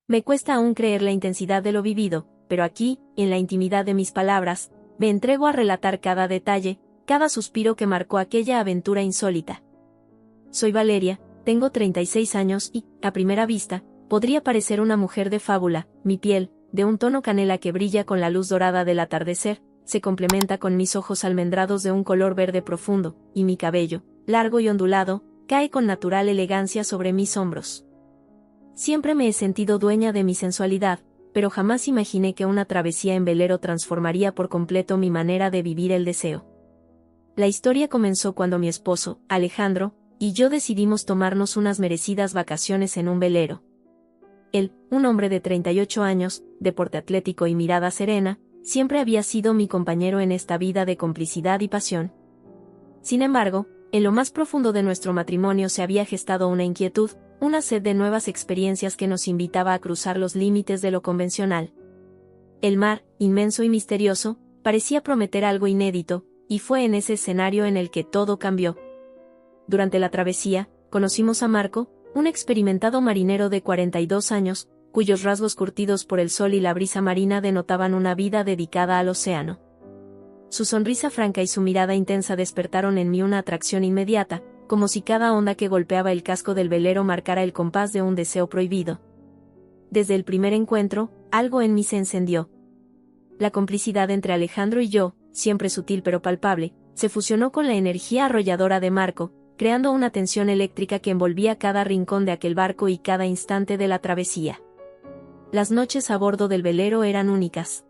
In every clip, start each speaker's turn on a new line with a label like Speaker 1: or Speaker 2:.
Speaker 1: Me cuesta aún creer la intensidad de lo vivido, pero aquí, en la intimidad de mis palabras, me entrego a relatar cada detalle, cada suspiro que marcó aquella aventura insólita. Soy Valeria, tengo 36 años y, a primera vista, podría parecer una mujer de fábula. Mi piel, de un tono canela que brilla con la luz dorada del atardecer, se complementa con mis ojos almendrados de un color verde profundo, y mi cabello, largo y ondulado, cae con natural elegancia sobre mis hombros. Siempre me he sentido dueña de mi sensualidad, pero jamás imaginé que una travesía en velero transformaría por completo mi manera de vivir el deseo. La historia comenzó cuando mi esposo, Alejandro, y yo decidimos tomarnos unas merecidas vacaciones en un velero. Él, un hombre de 38 años, de porte atlético y mirada serena, siempre había sido mi compañero en esta vida de complicidad y pasión. Sin embargo, en lo más profundo de nuestro matrimonio se había gestado una inquietud, una sed de nuevas experiencias que nos invitaba a cruzar los límites de lo convencional. El mar, inmenso y misterioso, parecía prometer algo inédito, y fue en ese escenario en el que todo cambió. Durante la travesía, conocimos a Marco, un experimentado marinero de 42 años, cuyos rasgos curtidos por el sol y la brisa marina denotaban una vida dedicada al océano. Su sonrisa franca y su mirada intensa despertaron en mí una atracción inmediata, como si cada onda que golpeaba el casco del velero marcara el compás de un deseo prohibido. Desde el primer encuentro, algo en mí se encendió. La complicidad entre Alejandro y yo, siempre sutil pero palpable, se fusionó con la energía arrolladora de Marco, creando una tensión eléctrica que envolvía cada rincón de aquel barco y cada instante de la travesía. Las noches a bordo del velero eran únicas.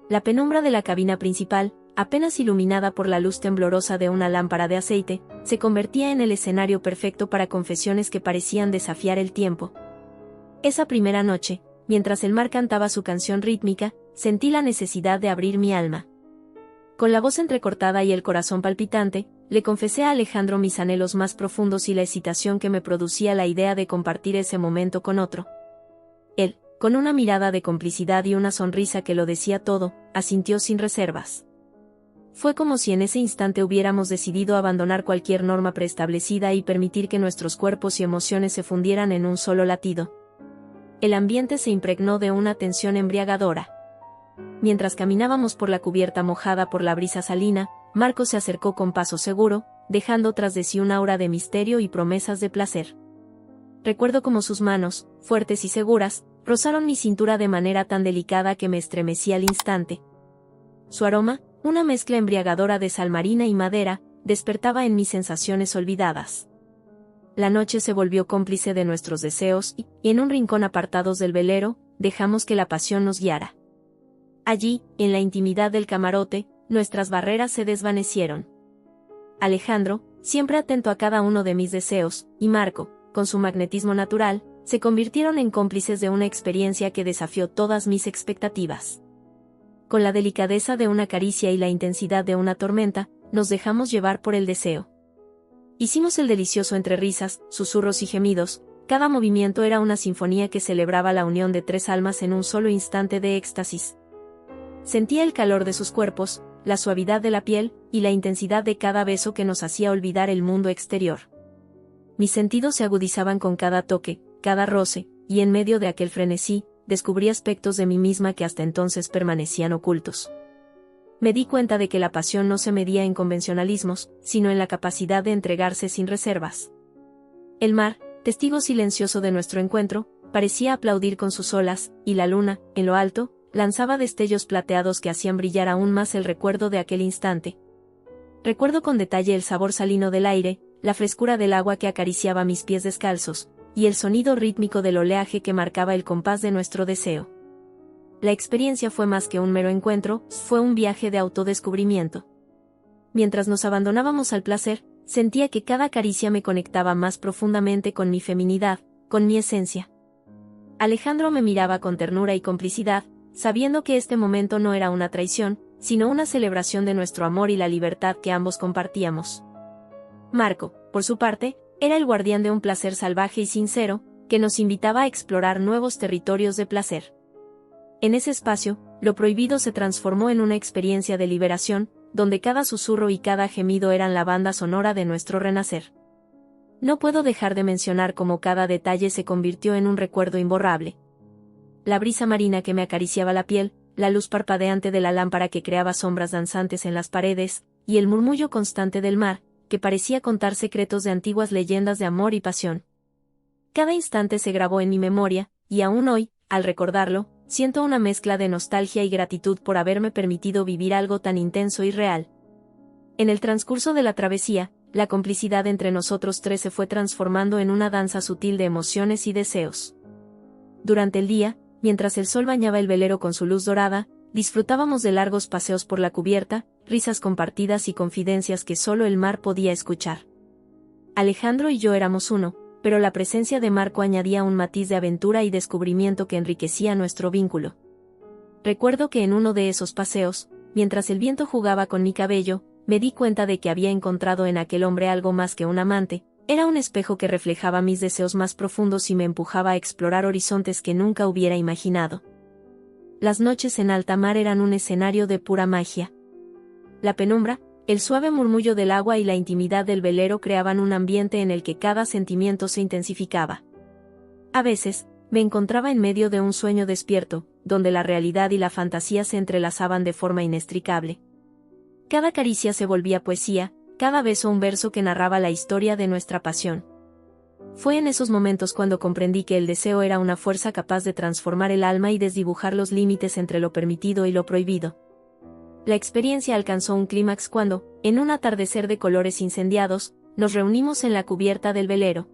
Speaker 1: La penumbra de la cabina principal, apenas iluminada por la luz temblorosa de una lámpara de aceite, se convertía en el escenario perfecto para confesiones que parecían desafiar el tiempo. Esa primera noche, mientras el mar cantaba su canción rítmica, sentí la necesidad de abrir mi alma. Con la voz entrecortada y el corazón palpitante, le confesé a Alejandro mis anhelos más profundos y la excitación que me producía la idea de compartir ese momento con otro. Él, con una mirada de complicidad y una sonrisa que lo decía todo, asintió sin reservas. Fue como si en ese instante hubiéramos decidido abandonar cualquier norma preestablecida y permitir que nuestros cuerpos y emociones se fundieran en un solo latido. El ambiente se impregnó de una tensión embriagadora. Mientras caminábamos por la cubierta mojada por la brisa salina, Marco se acercó con paso seguro, dejando tras de sí un aura de misterio y promesas de placer. Recuerdo cómo sus manos, fuertes y seguras, rozaron mi cintura de manera tan delicada que me estremecí al instante. Su aroma, una mezcla embriagadora de sal marina y madera, despertaba en mí sensaciones olvidadas. La noche se volvió cómplice de nuestros deseos y, en un rincón apartados del velero, dejamos que la pasión nos guiara. Allí, en la intimidad del camarote, nuestras barreras se desvanecieron. Alejandro, siempre atento a cada uno de mis deseos, y Marco, con su magnetismo natural, se convirtieron en cómplices de una experiencia que desafió todas mis expectativas. Con la delicadeza de una caricia y la intensidad de una tormenta, nos dejamos llevar por el deseo. Hicimos el delicioso entre risas, susurros y gemidos, cada movimiento era una sinfonía que celebraba la unión de tres almas en un solo instante de éxtasis. Sentía el calor de sus cuerpos, la suavidad de la piel, y la intensidad de cada beso que nos hacía olvidar el mundo exterior. Mis sentidos se agudizaban con cada toque, cada roce, y en medio de aquel frenesí, descubrí aspectos de mí misma que hasta entonces permanecían ocultos. Me di cuenta de que la pasión no se medía en convencionalismos, sino en la capacidad de entregarse sin reservas. El mar, testigo silencioso de nuestro encuentro, parecía aplaudir con sus olas, y la luna, en lo alto, lanzaba destellos plateados que hacían brillar aún más el recuerdo de aquel instante. Recuerdo con detalle el sabor salino del aire, la frescura del agua que acariciaba mis pies descalzos, y el sonido rítmico del oleaje que marcaba el compás de nuestro deseo. La experiencia fue más que un mero encuentro, fue un viaje de autodescubrimiento. Mientras nos abandonábamos al placer, sentía que cada caricia me conectaba más profundamente con mi feminidad, con mi esencia. Alejandro me miraba con ternura y complicidad, sabiendo que este momento no era una traición, sino una celebración de nuestro amor y la libertad que ambos compartíamos. Marco, por su parte, era el guardián de un placer salvaje y sincero, que nos invitaba a explorar nuevos territorios de placer. En ese espacio, lo prohibido se transformó en una experiencia de liberación, donde cada susurro y cada gemido eran la banda sonora de nuestro renacer. No puedo dejar de mencionar cómo cada detalle se convirtió en un recuerdo imborrable. La brisa marina que me acariciaba la piel, la luz parpadeante de la lámpara que creaba sombras danzantes en las paredes, y el murmullo constante del mar, que parecía contar secretos de antiguas leyendas de amor y pasión. Cada instante se grabó en mi memoria, y aún hoy, al recordarlo, siento una mezcla de nostalgia y gratitud por haberme permitido vivir algo tan intenso y real. En el transcurso de la travesía, la complicidad entre nosotros tres se fue transformando en una danza sutil de emociones y deseos. Durante el día, mientras el sol bañaba el velero con su luz dorada, disfrutábamos de largos paseos por la cubierta, risas compartidas y confidencias que solo el mar podía escuchar. Alejandro y yo éramos uno, pero la presencia de Marco añadía un matiz de aventura y descubrimiento que enriquecía nuestro vínculo. Recuerdo que en uno de esos paseos, mientras el viento jugaba con mi cabello, me di cuenta de que había encontrado en aquel hombre algo más que un amante. Era un espejo que reflejaba mis deseos más profundos y me empujaba a explorar horizontes que nunca hubiera imaginado. Las noches en alta mar eran un escenario de pura magia. La penumbra, el suave murmullo del agua y la intimidad del velero creaban un ambiente en el que cada sentimiento se intensificaba. A veces, me encontraba en medio de un sueño despierto, donde la realidad y la fantasía se entrelazaban de forma inextricable. Cada caricia se volvía poesía, cada beso un verso que narraba la historia de nuestra pasión. Fue en esos momentos cuando comprendí que el deseo era una fuerza capaz de transformar el alma y desdibujar los límites entre lo permitido y lo prohibido. La experiencia alcanzó un clímax cuando, en un atardecer de colores incendiados, nos reunimos en la cubierta del velero.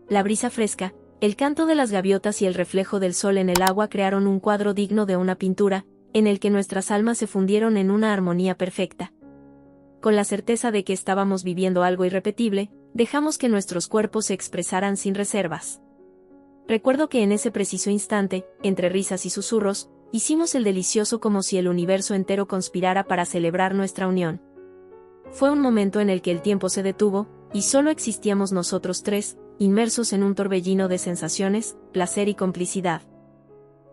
Speaker 1: La brisa fresca, el canto de las gaviotas y el reflejo del sol en el agua crearon un cuadro digno de una pintura, en el que nuestras almas se fundieron en una armonía perfecta. Con la certeza de que estábamos viviendo algo irrepetible, dejamos que nuestros cuerpos se expresaran sin reservas. Recuerdo que en ese preciso instante, entre risas y susurros, hicimos el delicioso como si el universo entero conspirara para celebrar nuestra unión. Fue un momento en el que el tiempo se detuvo, y solo existíamos nosotros tres, inmersos en un torbellino de sensaciones, placer y complicidad.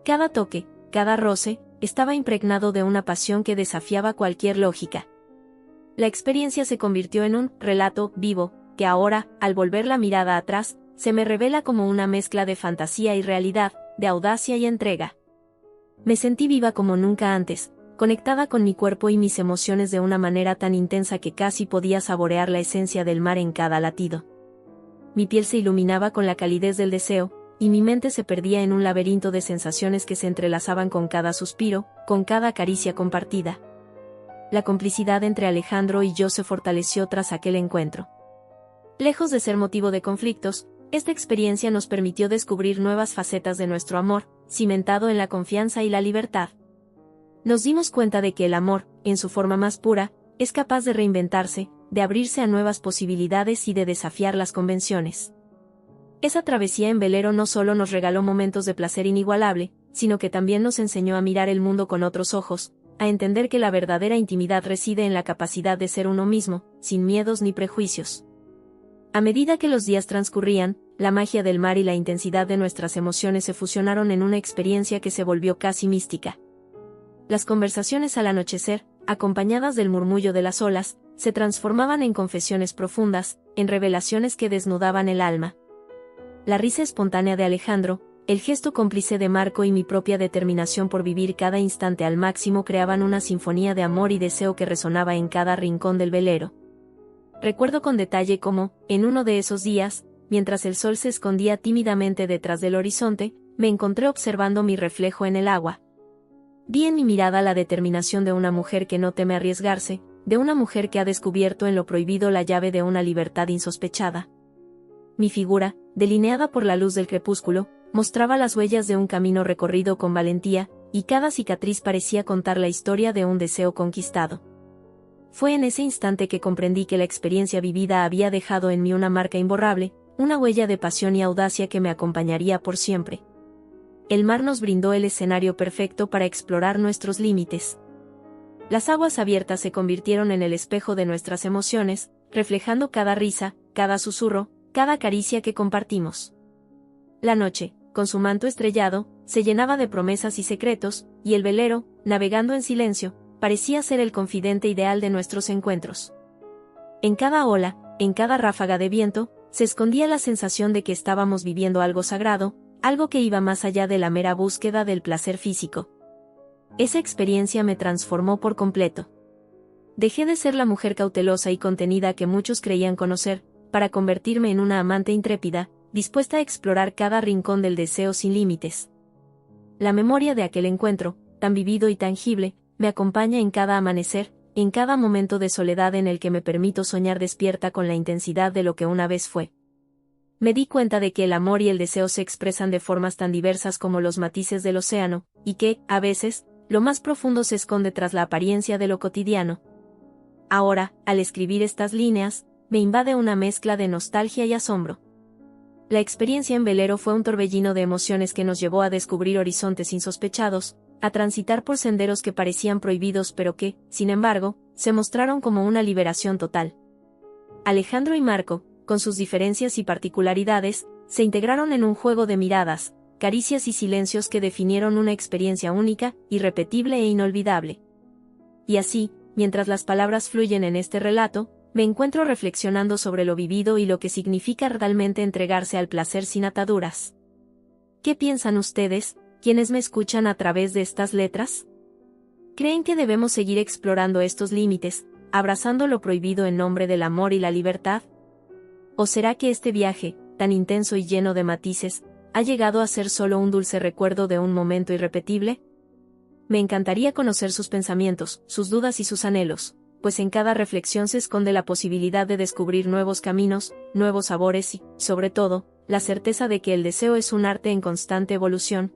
Speaker 1: Cada toque, cada roce, estaba impregnado de una pasión que desafiaba cualquier lógica. La experiencia se convirtió en un relato vivo, que ahora, al volver la mirada atrás, se me revela como una mezcla de fantasía y realidad, de audacia y entrega. Me sentí viva como nunca antes, conectada con mi cuerpo y mis emociones de una manera tan intensa que casi podía saborear la esencia del mar en cada latido. Mi piel se iluminaba con la calidez del deseo, y mi mente se perdía en un laberinto de sensaciones que se entrelazaban con cada suspiro, con cada caricia compartida. La complicidad entre Alejandro y yo se fortaleció tras aquel encuentro. Lejos de ser motivo de conflictos, esta experiencia nos permitió descubrir nuevas facetas de nuestro amor, cimentado en la confianza y la libertad. Nos dimos cuenta de que el amor, en su forma más pura, es capaz de reinventarse, de abrirse a nuevas posibilidades y de desafiar las convenciones. Esa travesía en velero no solo nos regaló momentos de placer inigualable, sino que también nos enseñó a mirar el mundo con otros ojos, a entender que la verdadera intimidad reside en la capacidad de ser uno mismo, sin miedos ni prejuicios. A medida que los días transcurrían, la magia del mar y la intensidad de nuestras emociones se fusionaron en una experiencia que se volvió casi mística. Las conversaciones al anochecer, acompañadas del murmullo de las olas, se transformaban en confesiones profundas, en revelaciones que desnudaban el alma. La risa espontánea de Alejandro, el gesto cómplice de Marco y mi propia determinación por vivir cada instante al máximo creaban una sinfonía de amor y deseo que resonaba en cada rincón del velero. Recuerdo con detalle cómo, en uno de esos días, mientras el sol se escondía tímidamente detrás del horizonte, me encontré observando mi reflejo en el agua. Vi en mi mirada la determinación de una mujer que no teme arriesgarse, de una mujer que ha descubierto en lo prohibido la llave de una libertad insospechada. Mi figura, delineada por la luz del crepúsculo, mostraba las huellas de un camino recorrido con valentía, y cada cicatriz parecía contar la historia de un deseo conquistado. Fue en ese instante que comprendí que la experiencia vivida había dejado en mí una marca imborrable, una huella de pasión y audacia que me acompañaría por siempre. El mar nos brindó el escenario perfecto para explorar nuestros límites. Las aguas abiertas se convirtieron en el espejo de nuestras emociones, reflejando cada risa, cada susurro, cada caricia que compartimos. La noche, con su manto estrellado, se llenaba de promesas y secretos, y el velero, navegando en silencio, parecía ser el confidente ideal de nuestros encuentros. En cada ola, en cada ráfaga de viento, se escondía la sensación de que estábamos viviendo algo sagrado, algo que iba más allá de la mera búsqueda del placer físico. Esa experiencia me transformó por completo. Dejé de ser la mujer cautelosa y contenida que muchos creían conocer, para convertirme en una amante intrépida, dispuesta a explorar cada rincón del deseo sin límites. La memoria de aquel encuentro, tan vivido y tangible, me acompaña en cada amanecer, en cada momento de soledad en el que me permito soñar despierta con la intensidad de lo que una vez fue. Me di cuenta de que el amor y el deseo se expresan de formas tan diversas como los matices del océano, y que, a veces, lo más profundo se esconde tras la apariencia de lo cotidiano. Ahora, al escribir estas líneas, me invade una mezcla de nostalgia y asombro. La experiencia en velero fue un torbellino de emociones que nos llevó a descubrir horizontes insospechados, a transitar por senderos que parecían prohibidos pero que, sin embargo, se mostraron como una liberación total. Alejandro y Marco, con sus diferencias y particularidades, se integraron en un juego de miradas, caricias y silencios que definieron una experiencia única, irrepetible e inolvidable. Y así, mientras las palabras fluyen en este relato, me encuentro reflexionando sobre lo vivido y lo que significa realmente entregarse al placer sin ataduras. ¿Qué piensan ustedes, quienes me escuchan a través de estas letras? ¿Creen que debemos seguir explorando estos límites, abrazando lo prohibido en nombre del amor y la libertad? ¿O será que este viaje, tan intenso y lleno de matices, ha llegado a ser solo un dulce recuerdo de un momento irrepetible? Me encantaría conocer sus pensamientos, sus dudas y sus anhelos, pues en cada reflexión se esconde la posibilidad de descubrir nuevos caminos, nuevos sabores y, sobre todo, la certeza de que el deseo es un arte en constante evolución,